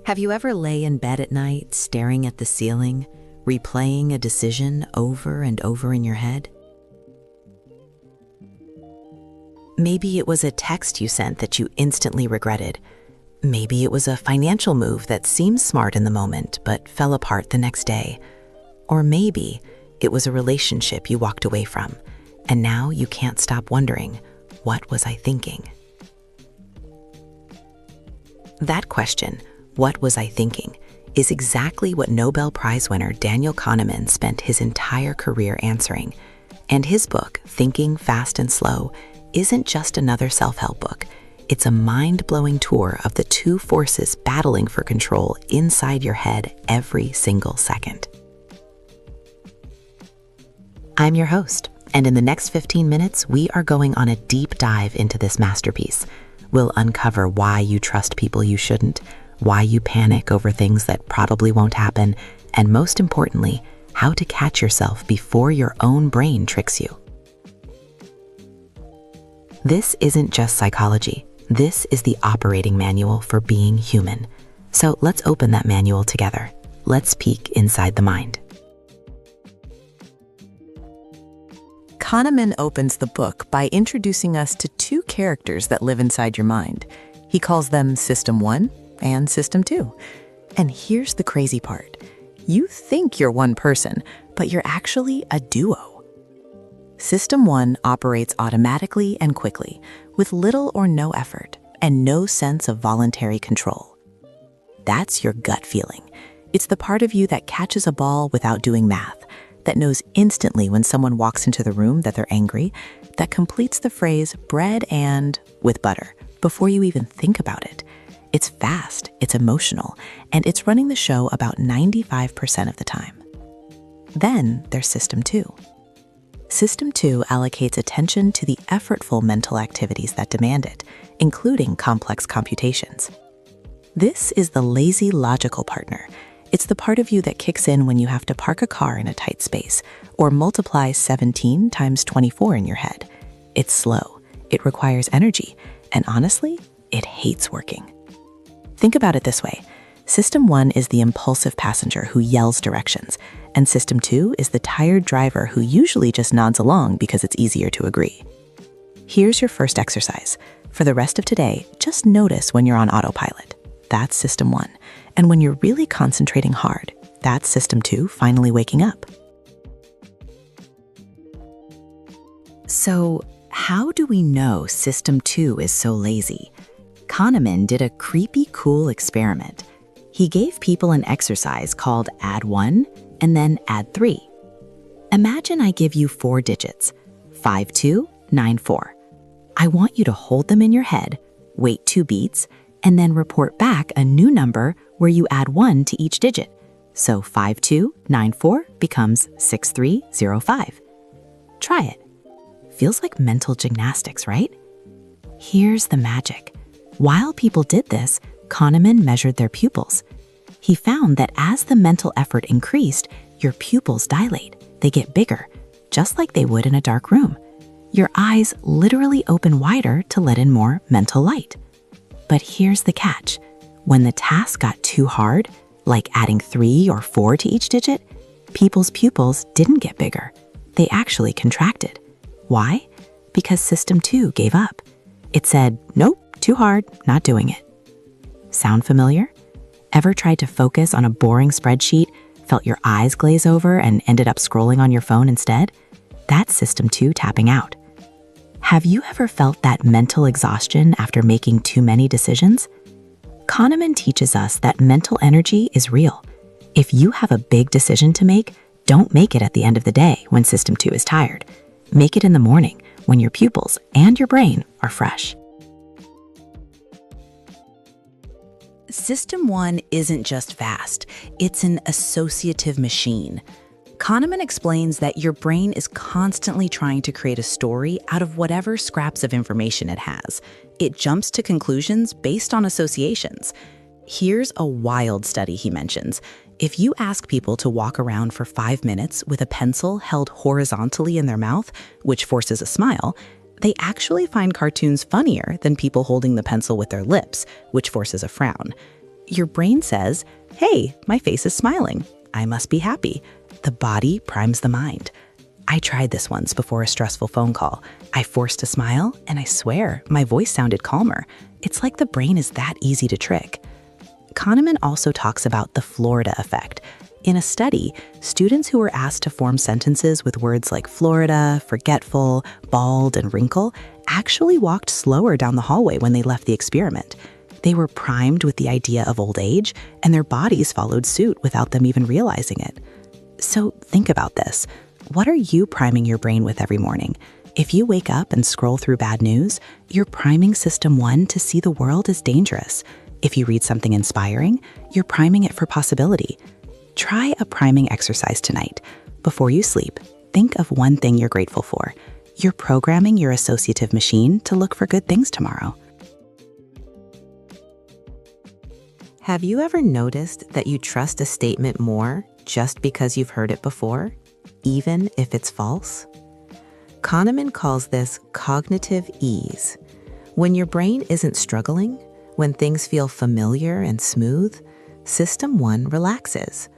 Have you ever lay in bed at night, staring at the ceiling, replaying a decision over and over in your head? Maybe it was a text you sent that you instantly regretted. Maybe it was a financial move that seemed smart in the moment but fell apart the next day. Or maybe it was a relationship you walked away from, and now you can't stop wondering, what was I thinking? That question, what was I thinking, is exactly what Nobel Prize winner Daniel Kahneman spent his entire career answering. And his book, Thinking, Fast and Slow, isn't just another self-help book. It's a mind-blowing tour of the two forces battling for control inside your head every single second. I'm your host, and in the next 15 minutes, we are going on a deep dive into this masterpiece. We'll uncover why you trust people you shouldn't, why you panic over things that probably won't happen, and most importantly, how to catch yourself before your own brain tricks you. This isn't just psychology. This is the operating manual for being human. So let's open that manual together. Let's peek inside the mind. Kahneman opens the book by introducing us to two characters that live inside your mind. He calls them System 1 and System 2. And here's the crazy part. You think you're one person, but you're actually a duo. System 1 operates automatically and quickly, with little or no effort and no sense of voluntary control. That's your gut feeling. It's the part of you that catches a ball without doing math, that knows instantly when someone walks into the room that they're angry, that completes the phrase bread and with butter before you even think about it. It's fast, it's emotional, and it's running the show about 95% of the time. Then there's System 2. System 2 allocates attention to the effortful mental activities that demand it, including complex computations. This is the lazy logical partner. It's the part of you that kicks in when you have to park a car in a tight space or multiply 17 times 24 in your head. It's slow, it requires energy, and honestly, it hates working. Think about it this way. System 1 is the impulsive passenger who yells directions, and System 2 is the tired driver who usually just nods along because it's easier to agree. Here's your first exercise. For the rest of today, just notice when you're on autopilot. That's System 1. And when you're really concentrating hard, that's System 2 finally waking up. So, how do we know System 2 is so lazy? Kahneman did a creepy cool experiment. He gave people an exercise called Add 1 and then Add 3. Imagine I give you 4 digits, 5294. I want you to hold them in your head, wait 2 beats, and then report back a new number where you add 1 to each digit. So 5294 becomes 6305. Try it. Feels like mental gymnastics, right? Here's the magic. While people did this, Kahneman measured their pupils. He found that as the mental effort increased, your pupils dilate. They get bigger, just like they would in a dark room. Your eyes literally open wider to let in more mental light. But here's the catch. When the task got too hard, like adding 3 or 4 to each digit, people's pupils didn't get bigger. They actually contracted. Why? Because System 2 gave up. It said, nope, too hard, not doing it. Sound familiar? Ever tried to focus on a boring spreadsheet, felt your eyes glaze over, and ended up scrolling on your phone instead? That's System 2 tapping out. Have you ever felt that mental exhaustion after making too many decisions? Kahneman teaches us that mental energy is real. If you have a big decision to make, don't make it at the end of the day when System 2 is tired. Make it in the morning when your pupils and your brain are fresh. System 1 isn't just fast, it's an associative machine. Kahneman explains that your brain is constantly trying to create a story out of whatever scraps of information it has. It jumps to conclusions based on associations. Here's a wild study he mentions. If you ask people to walk around for 5 minutes with a pencil held horizontally in their mouth, which forces a smile, they actually find cartoons funnier than people holding the pencil with their lips, which forces a frown. Your brain says, hey, my face is smiling. I must be happy. The body primes the mind. I tried this once before a stressful phone call. I forced a smile, and I swear, my voice sounded calmer. It's like the brain is that easy to trick. Kahneman also talks about the Florida effect. In a study, students who were asked to form sentences with words like Florida, forgetful, bald, and wrinkle actually walked slower down the hallway when they left the experiment. They were primed with the idea of old age, and their bodies followed suit without them even realizing it. So think about this. What are you priming your brain with every morning? If you wake up and scroll through bad news, you're priming System 1 to see the world as dangerous. If you read something inspiring, you're priming it for possibility. Try a priming exercise tonight. Before you sleep, think of one thing you're grateful for. You're programming your associative machine to look for good things tomorrow. Have you ever noticed that you trust a statement more just because you've heard it before, even if it's false? Kahneman calls this cognitive ease. When your brain isn't struggling, when things feel familiar and smooth, System 1 relaxes.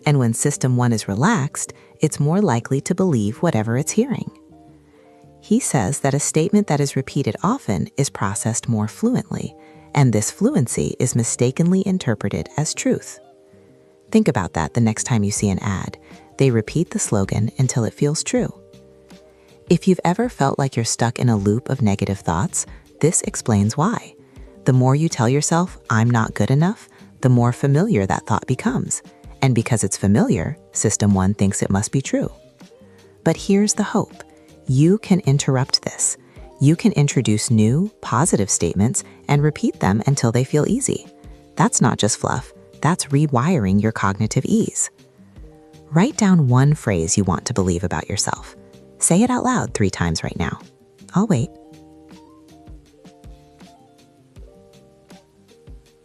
And when System 1 is relaxed, it's more likely to believe whatever it's hearing. He says that a statement that is repeated often is processed more fluently, and this fluency is mistakenly interpreted as truth. Think about that the next time you see an ad. They repeat the slogan until it feels true. If you've ever felt like you're stuck in a loop of negative thoughts, this explains why. The more you tell yourself, I'm not good enough, the more familiar that thought becomes. And because it's familiar, System 1 thinks it must be true. But here's the hope. You can interrupt this. You can introduce new, positive statements and repeat them until they feel easy. That's not just fluff. That's rewiring your cognitive ease. Write down one phrase you want to believe about yourself. Say it out loud 3 times right now. I'll wait.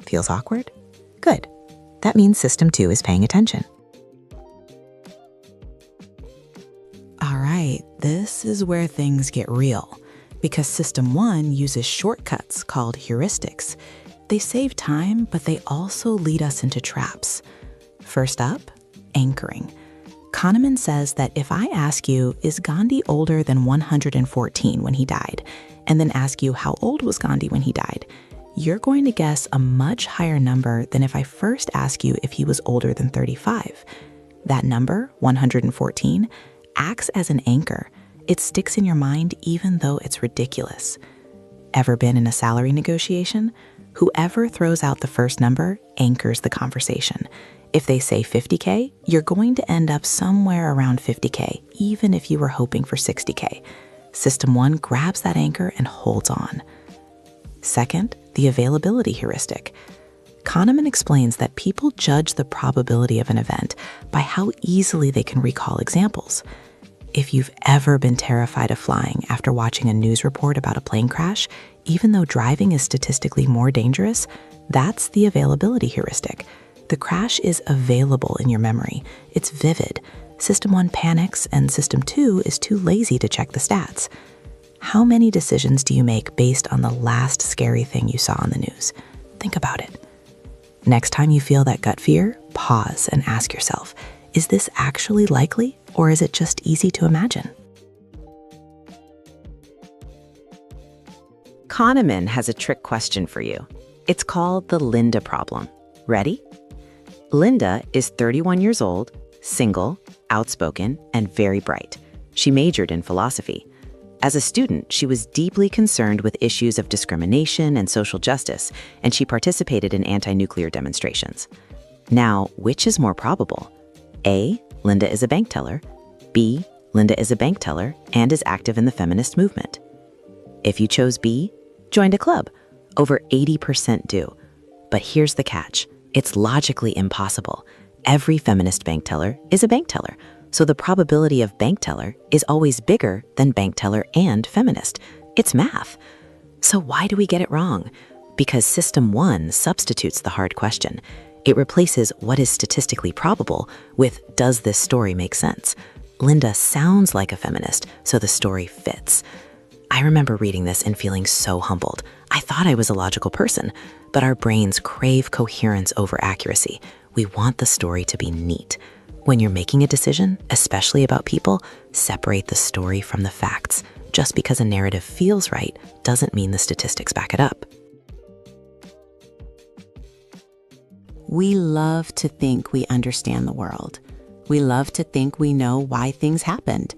Feels awkward? Good. That means System 2 is paying attention. All right, this is where things get real, because System 1 uses shortcuts called heuristics. They save time, but they also lead us into traps. First up, anchoring. Kahneman says that if I ask you, is Gandhi older than 114 when he died, and then ask you how old was Gandhi when he died, you're going to guess a much higher number than if I first ask you if he was older than 35. That number, 114, acts as an anchor. It sticks in your mind even though it's ridiculous. Ever been in a salary negotiation? Whoever throws out the first number anchors the conversation. If they say 50K, you're going to end up somewhere around 50K, even if you were hoping for 60K. System 1 grabs that anchor and holds on. Second, the availability heuristic. Kahneman explains that people judge the probability of an event by how easily they can recall examples. If you've ever been terrified of flying after watching a news report about a plane crash, even though driving is statistically more dangerous, that's the availability heuristic. The crash is available in your memory. It's vivid. System 1 panics, and System 2 is too lazy to check the stats. How many decisions do you make based on the last scary thing you saw on the news? Think about it. Next time you feel that gut fear, pause and ask yourself, is this actually likely, or is it just easy to imagine? Kahneman has a trick question for you. It's called the Linda problem. Ready? Linda is 31 years old, single, outspoken, and very bright. She majored in philosophy. As a student, she was deeply concerned with issues of discrimination and social justice, and she participated in anti-nuclear demonstrations. Now, which is more probable? A, Linda is a bank teller. B, Linda is a bank teller and is active in the feminist movement. If you chose B, joined a club. Over 80% do. But here's the catch. It's logically impossible. Every feminist bank teller is a bank teller. So the probability of bank teller is always bigger than bank teller and feminist. It's math. So why do we get it wrong? Because System 1 substitutes the hard question. It replaces what is statistically probable with does this story make sense? Linda sounds like a feminist, so the story fits. I remember reading this and feeling so humbled. I thought I was a logical person, but our brains crave coherence over accuracy. We want the story to be neat. When you're making a decision, especially about people, separate the story from the facts. Just because a narrative feels right doesn't mean the statistics back it up. We love to think we understand the world. We love to think we know why things happened.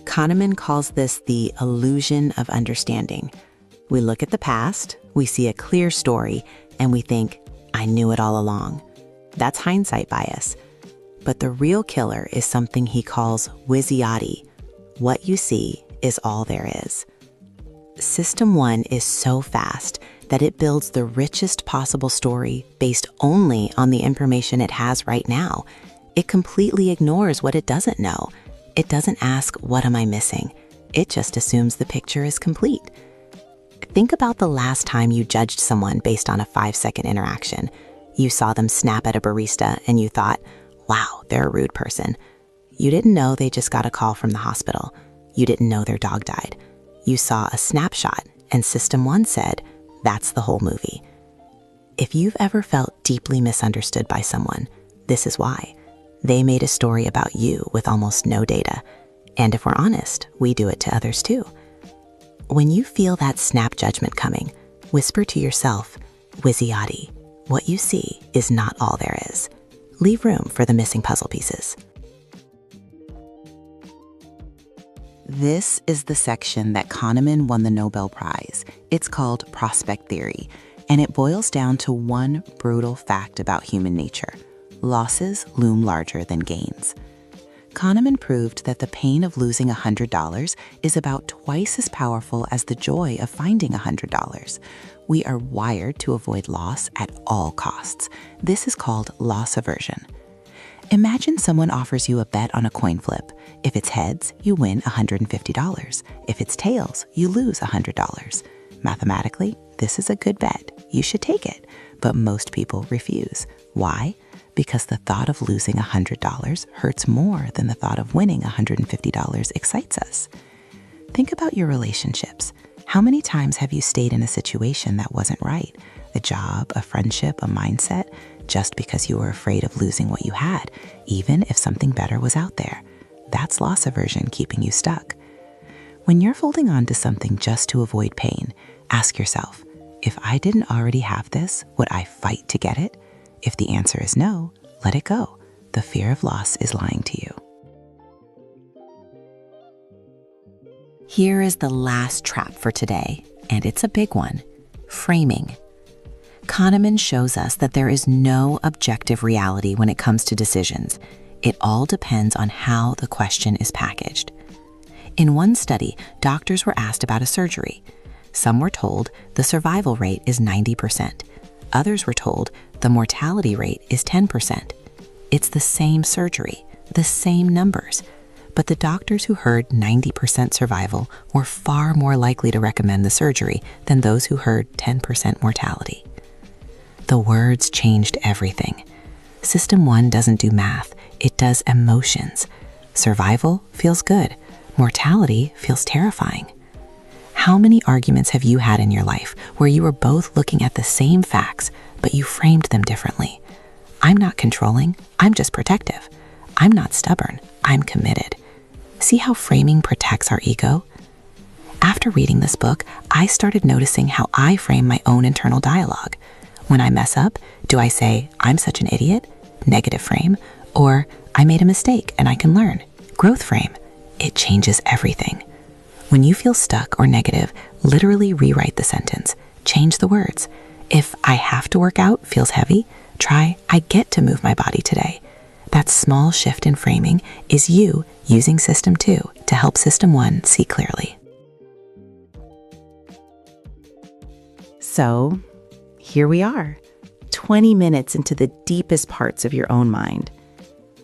Kahneman calls this the illusion of understanding. We look at the past, we see a clear story, and we think, I knew it all along. That's hindsight bias. But the real killer is something he calls WYSIATI. What you see is all there is. System 1 is so fast that it builds the richest possible story based only on the information it has right now. It completely ignores what it doesn't know. It doesn't ask, what am I missing? It just assumes the picture is complete. Think about the last time you judged someone based on a 5-second interaction. You saw them snap at a barista and you thought, wow, they're a rude person. You didn't know they just got a call from the hospital. You didn't know their dog died. You saw a snapshot and System 1 said, that's the whole movie. If you've ever felt deeply misunderstood by someone, this is why. They made a story about you with almost no data. And if we're honest, we do it to others too. When you feel that snap judgment coming, whisper to yourself, WYSIATI, what you see is not all there is. Leave room for the missing puzzle pieces. This is the section that Kahneman won the Nobel Prize. It's called prospect theory, and it boils down to one brutal fact about human nature. Losses loom larger than gains. Kahneman proved that the pain of losing $100 is about twice as powerful as the joy of finding $100. We are wired to avoid loss at all costs. This is called loss aversion. Imagine someone offers you a bet on a coin flip. If it's heads, you win $150. If it's tails, you lose $100. Mathematically, this is a good bet. You should take it. But most people refuse. Why? Because the thought of losing $100 hurts more than the thought of winning $150 excites us. Think about your relationships. How many times have you stayed in a situation that wasn't right? A job, a friendship, a mindset, just because you were afraid of losing what you had, even if something better was out there. That's loss aversion keeping you stuck. When you're holding on to something just to avoid pain, ask yourself, if I didn't already have this, would I fight to get it? If the answer is no, let it go. The fear of loss is lying to you. Here is the last trap for today, and it's a big one. Framing. Kahneman shows us that there is no objective reality when it comes to decisions. It all depends on how the question is packaged. In one study, doctors were asked about a surgery. Some were told the survival rate is 90%. Others were told the mortality rate is 10%. It's the same surgery, the same numbers. But the doctors who heard 90% survival were far more likely to recommend the surgery than those who heard 10% mortality. The words changed everything. System 1 doesn't do math, it does emotions. Survival feels good. Mortality feels terrifying. How many arguments have you had in your life where you were both looking at the same facts, but you framed them differently? I'm not controlling, I'm just protective. I'm not stubborn, I'm committed. See how framing protects our ego? After reading this book, I started noticing how I frame my own internal dialogue. When I mess up, do I say, I'm such an idiot? Negative frame. Or, I made a mistake and I can learn. Growth frame. It changes everything. When you feel stuck or negative, literally rewrite the sentence. Change the words. If I have to work out feels heavy, try, I get to move my body today. That small shift in framing is you using System 2 to help System 1 see clearly. So, here we are, 20 minutes into the deepest parts of your own mind.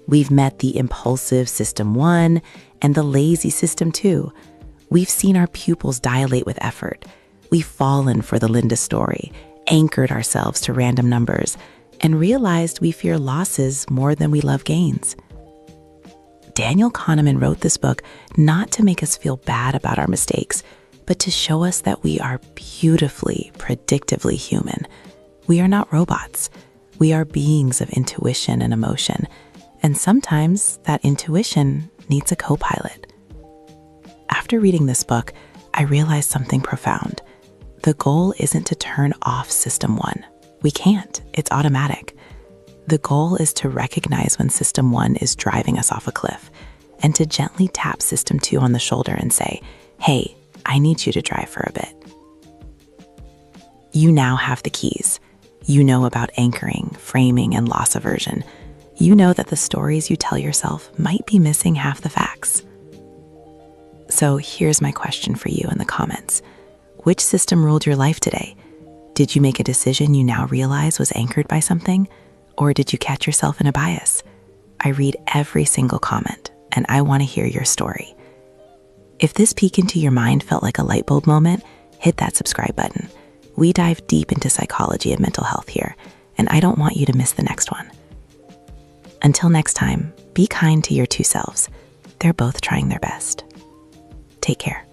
We've met the impulsive System 1 and the lazy System 2. We've seen our pupils dilate with effort. We've fallen for the Linda story, anchored ourselves to random numbers, and realized we fear losses more than we love gains. Daniel Kahneman wrote this book not to make us feel bad about our mistakes, but to show us that we are beautifully, predictively human. We are not robots. We are beings of intuition and emotion, and sometimes that intuition needs a co-pilot. After reading this book, I realized something profound. The goal isn't to turn off System 1. We can't. It's automatic. The goal is to recognize when System 1 is driving us off a cliff and to gently tap System 2 on the shoulder and say, hey, I need you to drive for a bit. You now have the keys. You know about anchoring, framing, and loss aversion. You know that the stories you tell yourself might be missing half the facts. So here's my question for you in the comments. Which system ruled your life today? Did you make a decision you now realize was anchored by something? Or did you catch yourself in a bias? I read every single comment, and I want to hear your story. If this peek into your mind felt like a light bulb moment, hit that subscribe button. We dive deep into psychology and mental health here, and I don't want you to miss the next one. Until next time, be kind to your two selves. They're both trying their best. Take care.